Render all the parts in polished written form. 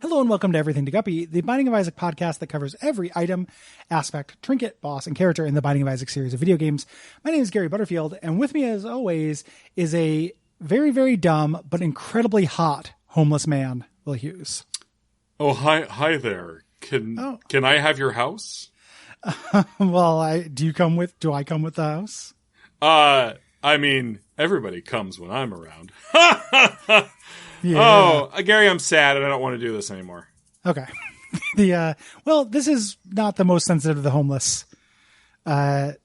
Hello and welcome to Everything To Guppy, the Binding of Isaac podcast that covers every item, aspect, trinket, boss, and character in the Binding of Isaac series of video games. My name is Gary Butterfield, and with me as always is a very, very dumb but incredibly hot homeless man, Will Hughes. Oh, hi there. Can I have your house? Well, do I come with the house? I mean, everybody comes when I'm around. Yeah. Oh, Gary, I'm sad and I don't want to do this anymore. Okay. Well, this is not the most sensitive to the homeless. Of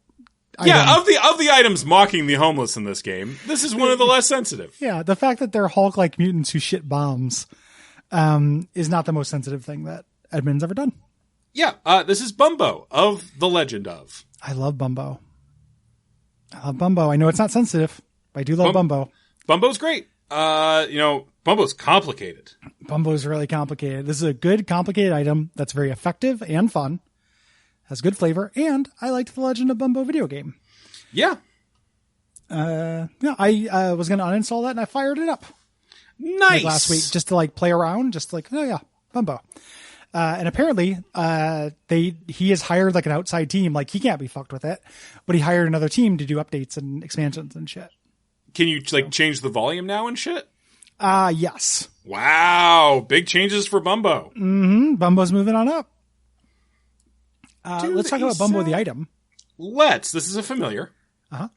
the items mocking the homeless in this game, this is one of the less sensitive. Yeah, the fact that they're Hulk-like mutants who shit bombs is not the most sensitive thing that Edmund's ever done. Yeah, this is Bumbo of The Legend of. I love Bumbo. I know it's not sensitive, but I do love Bumbo. Bumbo's great. Bumbo's complicated. Bumbo's really complicated. This is a good, complicated item that's very effective and fun, has good flavor, and I liked the Legend of Bumbo video game. Yeah. I was going to uninstall that, and I fired it up. Nice. Last week, just to play around, oh yeah, Bumbo. And apparently, he has hired an outside team. He can't be fucked with it, but he hired another team to do updates and expansions and shit. Can you change the volume now and shit? Yes. Wow. Big changes for Bumbo. Mm-hmm. Bumbo's moving on up. Let's talk about Bumbo the item. This is a familiar. Uh-huh.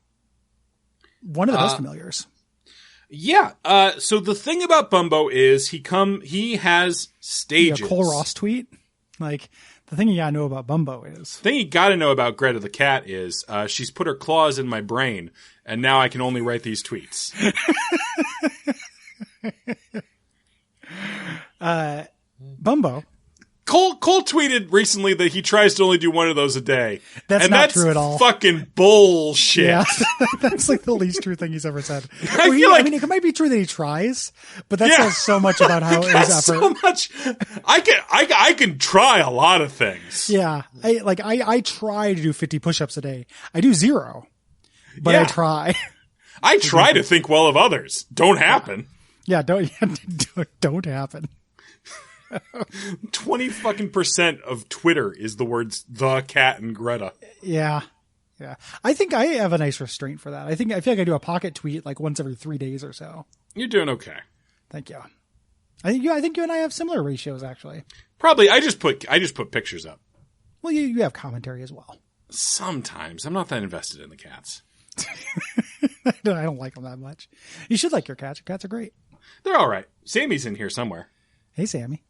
One of the best familiars. Yeah. So the thing about Bumbo is he has stages. Yeah, Cole Ross tweet. The thing you gotta know about Bumbo is. The thing you gotta know about Greta the cat is, she's put her claws in my brain, and now I can only write these tweets. Bumbo. Cole tweeted recently that he tries to only do one of those a day. That's not true at all. Fucking bullshit. Yeah, that's the least true thing he's ever said. It might be true that he tries, but that says so much about how his effort. So much. I can try a lot of things. Yeah, I try to do 50 push-ups a day. I do 0, but I try. I try to think well of others. Don't happen. Yeah, don't happen. 20% of Twitter is the words "the cat" and Greta. Yeah. I think I have a nice restraint for that. I feel like I do a pocket tweet once every 3 days or so. You're doing okay. Thank you. I think you and I have similar ratios actually. Probably. I just put pictures up. Well, you have commentary as well. Sometimes I'm not that invested in the cats. I don't like them that much. You should like your cats. Your cats are great. They're all right. Sammy's in here somewhere. Hey, Sammy.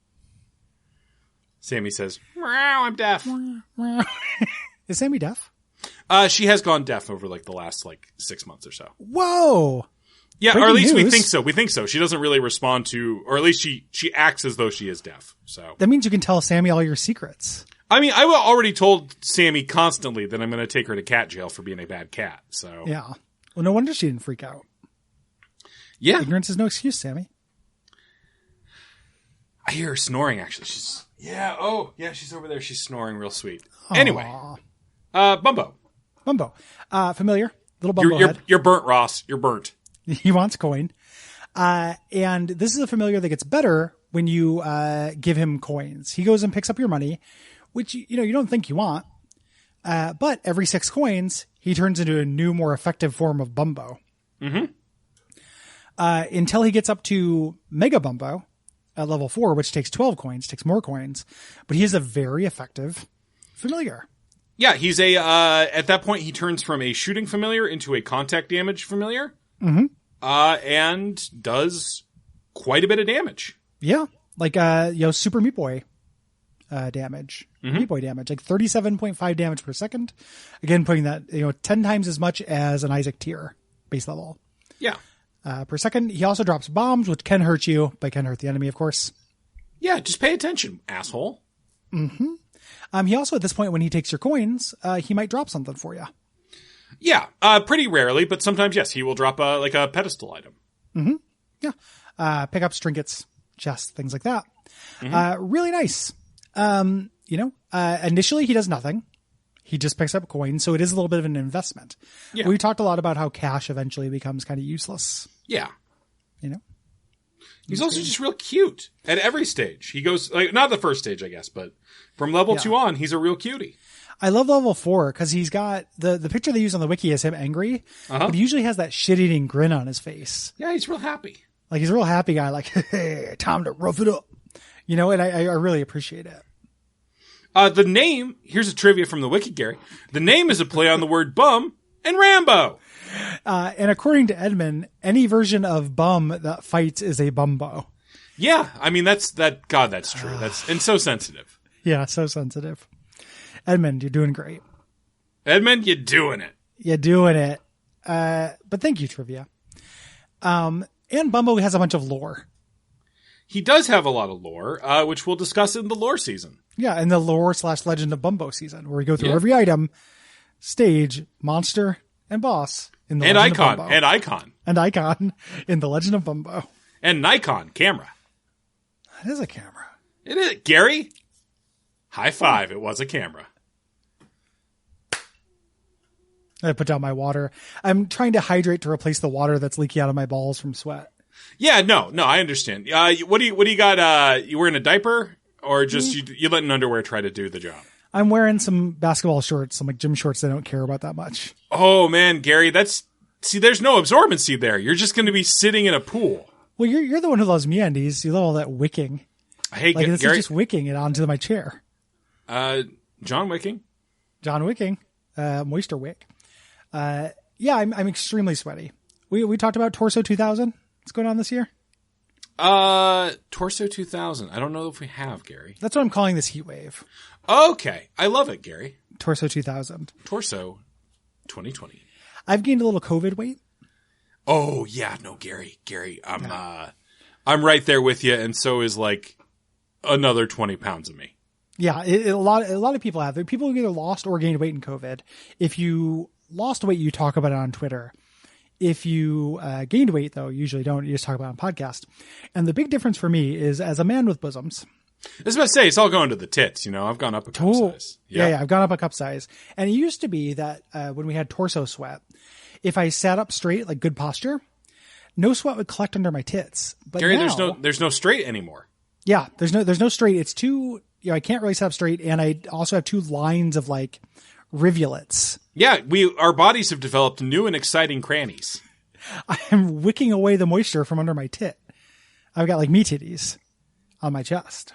Sammy says, "Meow, I'm deaf." Is Sammy deaf? She has gone deaf over the last 6 months or so. Whoa. Yeah, Breaking or at least news. we think so. She doesn't really respond to, or at least she acts as though she is deaf. So that means you can tell Sammy all your secrets. I mean, I already told Sammy constantly that I'm going to take her to cat jail for being a bad cat. So yeah. Well, no wonder she didn't freak out. Yeah. Ignorance is no excuse, Sammy. I hear her snoring, actually. She's over there. She's snoring real sweet. Aww. Anyway, Bumbo. Familiar. Little Bumbo head. You're burnt, Ross. You're burnt. He wants coin. And this is a familiar that gets better when you give him coins. He goes and picks up your money, which you don't think you want. But every 6 coins, he turns into a new, more effective form of Bumbo. Mm-hmm. Until he gets up to Mega Bumbo at level 4, which takes 12 coins, takes more coins, but he is a very effective familiar. Yeah, he's at that point, he turns from a shooting familiar into a contact damage familiar. Mm-hmm. And does quite a bit of damage. Yeah. Super Meat Boy damage. Mm-hmm. Meat Boy damage. 37.5 damage per second. Again, putting that, 10 times as much as an Isaac tier base level. Yeah. Per second. He also drops bombs, which can hurt you, but can hurt the enemy, of course. Yeah, just pay attention, asshole. Mm-hmm. He also, at this point, when he takes your coins, he might drop something for you. Yeah, pretty rarely, but sometimes, yes, he will drop a pedestal item. Mm-hmm. Yeah. Pickups, trinkets, chests, things like that. Mm-hmm. Really nice. Initially he does nothing. He just picks up coins, so it is a little bit of an investment. Yeah. We talked a lot about how cash eventually becomes kind of useless. Yeah. He's also just real cute at every stage. He goes, like, not the first stage, I guess, but from level 2 on, he's a real cutie. I love level 4 because he's got the picture they use on the wiki is him angry, but he usually has that shit-eating grin on his face. Yeah, he's real happy. Like, he's a real happy guy, like, hey, time to rough it up. You know, and I really appreciate it. The name, here's a trivia from the wiki, Gary. The name is a play on the word bum and Rambo. And according to Edmund, any version of bum that fights is a bumbo. Yeah, I mean, that's true. And so sensitive. Yeah, so sensitive. Edmund, you're doing great. Edmund, you're doing it. You're doing it. But thank you, trivia. And Bumbo has a bunch of lore. He does have a lot of lore, which we'll discuss in the lore season. Yeah, in the lore/Legend of Bumbo season, where we go through every item, stage, monster, and boss in the Legend of Bumbo. And icon in the Legend of Bumbo. And Nikon camera. That is a camera. It is. Gary, high five. It was a camera. I put down my water. I'm trying to hydrate to replace the water that's leaking out of my balls from sweat. Yeah, no, I understand. What do you got? You wearing a diaper or just you letting underwear try to do the job? I'm wearing some basketball shorts, some like gym shorts I don't care about that much. Oh man, Gary, there's no absorbency there. You're just going to be sitting in a pool. Well, you're the one who loves MeUndies. You love all that wicking. Hey, like this Gary, is just wicking it onto my chair. John Wicking, moisture wick. Yeah, I'm extremely sweaty. We talked about Torso 2000. What's going on this year? Torso 2000. I don't know if we have, Gary. That's what I'm calling this heat wave. Okay. I love it, Gary. Torso 2000. Torso 2020. I've gained a little COVID weight. Oh, yeah. No, Gary, I'm right there with you. And so is like another 20 pounds of me. Yeah. A lot of people have. People who either lost or gained weight in COVID. If you lost weight, you talk about it on Twitter. If you gained weight, though, you usually don't. You just talk about it on podcast. And the big difference for me is as a man with bosoms. I was about to say, it's all going to the tits. You know, I've gone up a cup size. Yeah, I've gone up a cup size. And it used to be that when we had torso sweat, if I sat up straight, like good posture, no sweat would collect under my tits. But Gary, now, there's no straight anymore. Yeah, there's no straight. It's too, I can't really sit up straight. And I also have two lines of like rivulets. Yeah, our bodies have developed new and exciting crannies. I am wicking away the moisture from under my tit. I've got like me titties on my chest.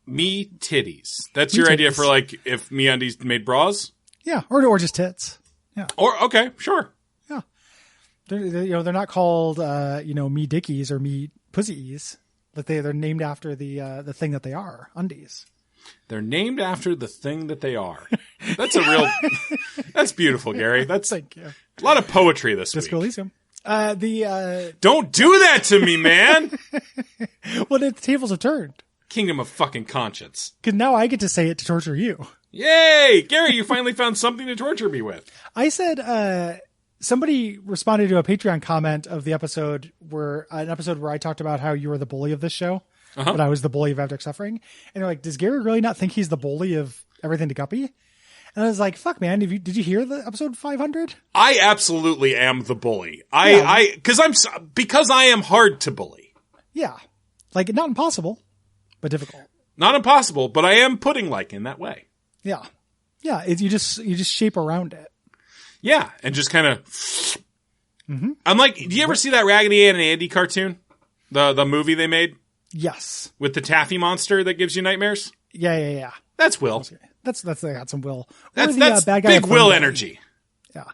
Me titties. That's your idea for like if MeUndies made bras? Yeah, or just tits. Yeah. Or okay, sure. Yeah. They're not called me dickies or me pussies. Like they're named after the thing that they are, undies. They're named after the thing that they are. That's that's beautiful, Gary. Thank you. A lot of poetry this Disco week. Elysium. Don't do that to me, man. Well, the tables have turned. Kingdom of fucking conscience. Because now I get to say it to torture you. Yay! Gary, you finally found something to torture me with. I said, somebody responded to a Patreon comment of the episode where I talked about how you were the bully of this show, but I was the bully of Abject Suffering. And they're like, does Gary really not think he's the bully of everything to Guppy? And I was like, fuck, man, did you hear the episode 500? I absolutely am the bully. Because I am hard to bully. Yeah. Like, not impossible, but difficult. Not impossible, but I am pudding-like in that way. Yeah. Yeah. You just shape around it. Yeah. And just kind of, I'm like, do you ever see that Raggedy Ann and Andy cartoon? The movie they made? Yes. With the taffy monster that gives you nightmares? Yeah. That's Will. They got some Will. That's bad guy big Will energy. Yeah.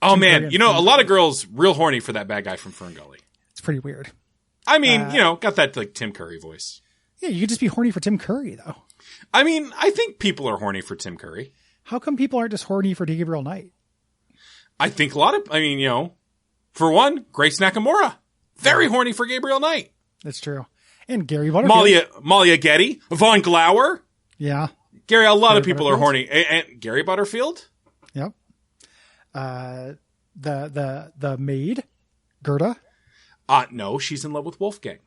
Oh man, a lot of girls real horny for that bad guy from Fern Gully. It's pretty weird. I mean, got that like Tim Curry voice. Yeah, you could just be horny for Tim Curry though. I mean, I think people are horny for Tim Curry. How come people aren't just horny for Gabriel Knight? I think for one, Grace Nakamura, very horny for Gabriel Knight. That's true. And Gary Butterfield. Malia Getty, Von Glauer. Yeah. Gary, a lot of people are horny. And Gary Butterfield? Yep. The maid, Gerda. No, she's in love with Wolfgang.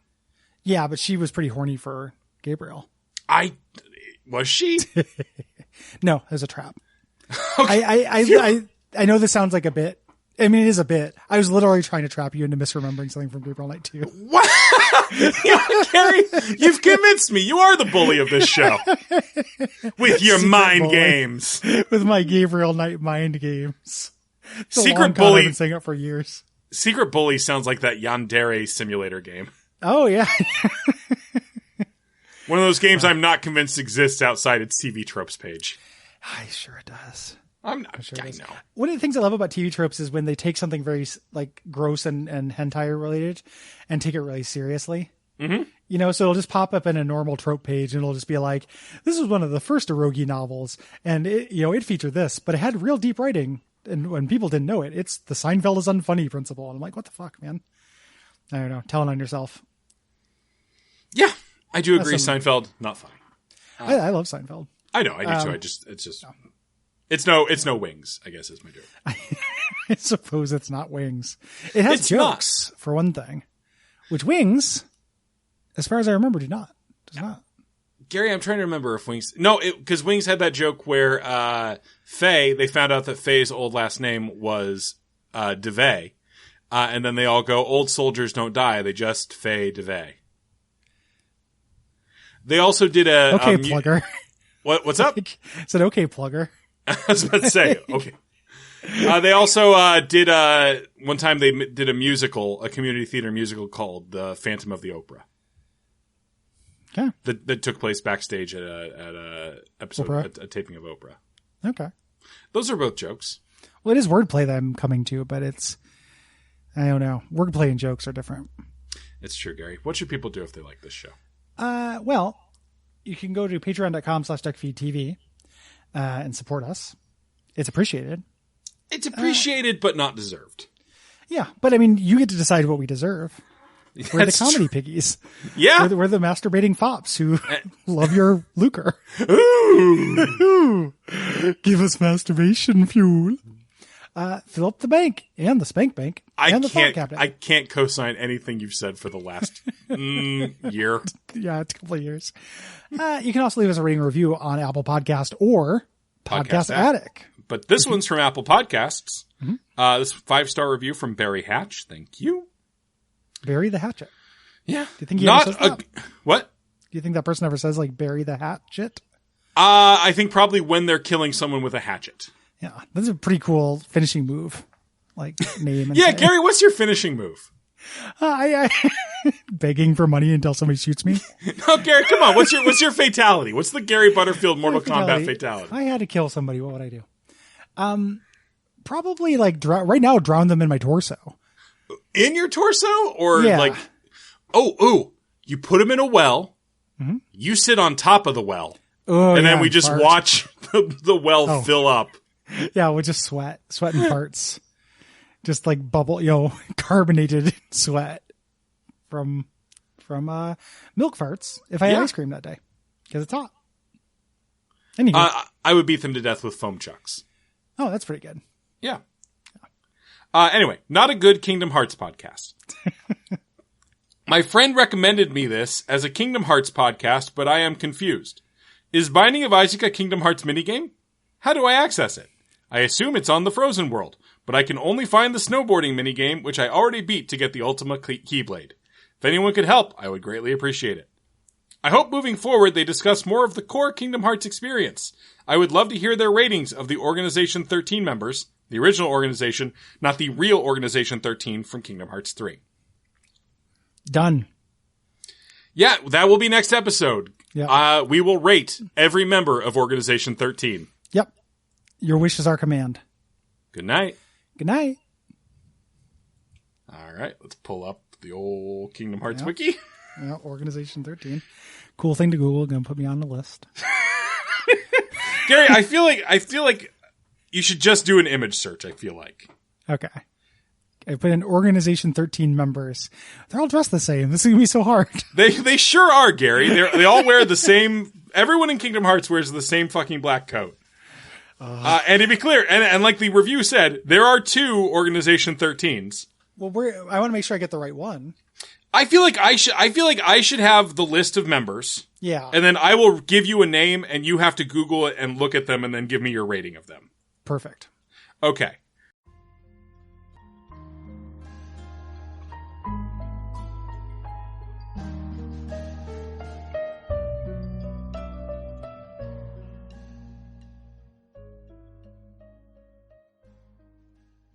Yeah, but she was pretty horny for Gabriel. Was she? No, it was a trap. Okay. I know this sounds like a bit, I mean, it is a bit. I was literally trying to trap you into misremembering something from Gabriel Knight 2. What? Gary, you've convinced me. You are the bully of this show. With your mind bully. Games. With my Gabriel Knight mind games. It's a Secret long con. bully. I've been saying it for years. Secret Bully sounds like that Yandere simulator game. Oh, yeah. One of those games I'm not convinced exists outside its TV Tropes page. I sure it does. I'm not. Sure I know. One of the things I love about TV Tropes is when they take something very like gross and hentai related and take it really seriously. Mm-hmm. You know, so it'll just pop up in a normal trope page and it'll just be like, this was one of the first eroge novels and it, you know, it featured this, but it had real deep writing. And when people didn't know it, it's the Seinfeld is unfunny principle. And I'm like, what the fuck, man? I don't know. Telling on yourself. Yeah, I do agree. Seinfeld, not funny. I love Seinfeld. I know. I do too. It's no Wings, I guess is my joke. I suppose it's not Wings. It has jokes, for one thing. Which Wings, as far as I remember, does not. Gary, I'm trying to remember if Wings... No, because Wings had that joke where Faye, they found out that Faye's old last name was DeVay. And then they all go, old soldiers don't die. They just Faye DeVay. They also did a... Okay, plugger. What's up? I said, okay, plugger. I was about to say, okay. They also did... one time they did a musical, a community theater musical called The Phantom of the Oprah. Okay. That took place backstage at a episode, a taping of Oprah. Okay. Those are both jokes. Well, it is wordplay that I'm coming to, but it's, I don't know. Wordplay and jokes are different. It's true, Gary. What should people do if they like this show? Well, you can go to patreon.com/Duckfeed.tv and support us. It's appreciated. It's appreciated, but not deserved. Yeah, but I mean, you get to decide what we deserve. We're the comedy piggies. Yeah. We're the masturbating fops who love your lucre. Ooh. Give us masturbation fuel. Fill up the bank and the spank bank and the thought captain. I can't co-sign anything you've said for the last year. Yeah, a couple of years. You can also leave us a rating review on Apple Podcast or Podcast Addict. But this one's from Apple Podcasts. Mm-hmm. This 5-star review from Barry Hatch. Thank you. Bury the hatchet. Yeah. Do you think he ever says that? What? Do you think that person ever says, like, bury the hatchet? I think probably when they're killing someone with a hatchet. Yeah. That's a pretty cool finishing move. Like, name and yeah, say. Gary, what's your finishing move? I begging for money until somebody shoots me. No, Gary, come on. What's your fatality? What's the Gary Butterfield Mortal Kombat fatality? If I had to kill somebody, what would I do? Probably, like, right now, drown them in my torso. In your torso? Or yeah. like, you put them in a well, you sit on top of the well, and then we just watch the well fill up. Yeah, we just sweat and farts. Just like bubble, carbonated sweat from milk farts if I had ice cream that day. Because it's hot. Anywho. I would beat them to death with foam chucks. Oh, that's pretty good. Yeah. Anyway, not a good Kingdom Hearts podcast. My friend recommended me this as a Kingdom Hearts podcast, but I am confused. Is Binding of Isaac a Kingdom Hearts minigame? How do I access it? I assume it's on the Frozen World, but I can only find the snowboarding minigame, which I already beat to get the Ultima Keyblade. If anyone could help, I would greatly appreciate it. I hope moving forward they discuss more of the core Kingdom Hearts experience. I would love to hear their ratings of the Organization 13 members, the original organization, not the real Organization 13 from Kingdom Hearts 3. Done. Yeah, that will be next episode. Yep. We will rate every member of Organization 13. Yep. Your wish is our command. Good night. Good night. All right, let's pull up the old Kingdom Hearts wiki. Yeah, Organization 13. Cool thing to Google. Gonna put me on the list. Gary, I feel like you should just do an image search, I feel like. Okay. I put in Organization 13 members. They're all dressed the same. This is going to be so hard. They sure are, Gary. They all wear the same... Everyone in Kingdom Hearts wears the same fucking black coat. And to be clear, and like the review said, there are 2 Organization 13s. Well, I want to make sure I get the right one. I feel like I should have the list of members. Yeah. And then I will give you a name, and you have to Google it and look at them, and then give me your rating of them. Perfect. Okay.